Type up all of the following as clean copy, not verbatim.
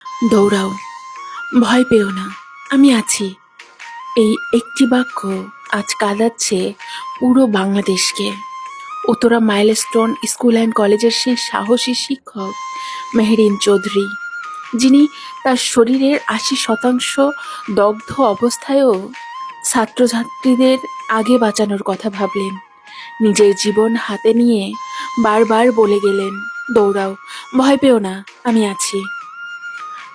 দৌড়াও, ভয় পেও না, আমি আছি। এই একটি বাক্য আজ কাঁদাচ্ছে পুরো বাংলাদেশকে। উত্তরা মাইলস্টোন স্কুল অ্যান্ড কলেজের সেই সাহসী শিক্ষক মেহেরিন চৌধুরী, যিনি তার শরীরের ৮০% দগ্ধ অবস্থায়ও ছাত্রছাত্রীদের আগে বাঁচানোর কথা ভাবলেন। নিজের জীবন হাতে নিয়ে বারবার বলে গেলেন, দৌড়াও, ভয় পেও না, আমি আছি।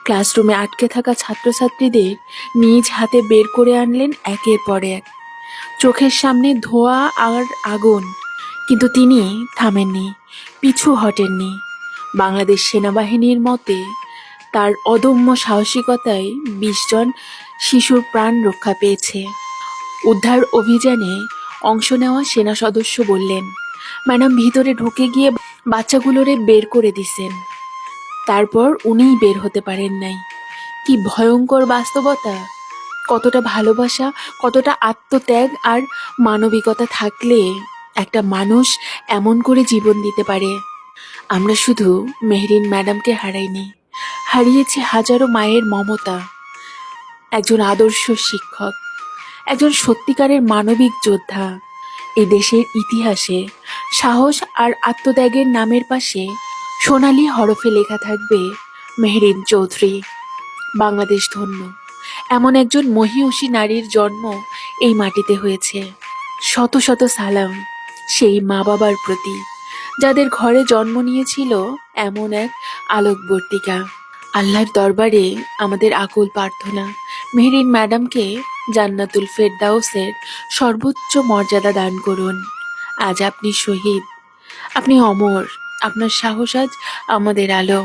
ক্লাসরুমে আটকে থাকা ছাত্রছাত্রীদের নিজ হাতে বের করে আনলেন একের পর এক। চোখের সামনে ধোঁয়া আর আগুন, কিন্তু তিনি থামেননি, পিছু হটেননি। বাংলাদেশ সেনাবাহিনীর মতে তার অদম্য সাহসিকতায় ২০ জন শিশুর প্রাণ রক্ষা পেয়েছে। উদ্ধার অভিযানে অংশ নেওয়া সেনা সদস্য বললেন, ম্যাডাম ভিতরে ঢুকে গিয়ে বাচ্চাগুলোরে বের করে দিছেন, তারপর উনিই বের হতে পারেন নাই। কি ভয়ঙ্কর বাস্তবতা! কতটা ভালোবাসা, কতটা আত্মত্যাগ আর মানবিকতা থাকলে একটা মানুষ এমন করে জীবন দিতে পারে। আমরা শুধু মেহরিন ম্যাডামকে হারাইনি, হারিয়েছি হাজারো মায়ের মমতা, একজন আদর্শ শিক্ষক, একজন সত্যিকারের মানবিক যোদ্ধা। এই দেশের ইতিহাসে সাহস আর আত্মত্যাগের নামের পাশে সোনালী হরফে লেখা থাকবে মেহরিন চৌধুরী। বাংলাদেশ ধন্য, এমন একজন মহিয়সী নারীর জন্ম এই মাটিতে হয়েছে। শত শত সালাম সেই মা বাবার প্রতি, যাদের ঘরে জন্ম নিয়েছিল এমন এক আলোকবর্তিকা। আল্লাহর দরবারে আমাদের আকুল প্রার্থনা, মেহরিন ম্যাডামকে জান্নাতুল ফেরদাউসের সর্বোচ্চ মর্যাদা দান করুন। আজ আপনি শহীদ, আপনি অমর, আপনার সাহস আজ আমাদের আলো।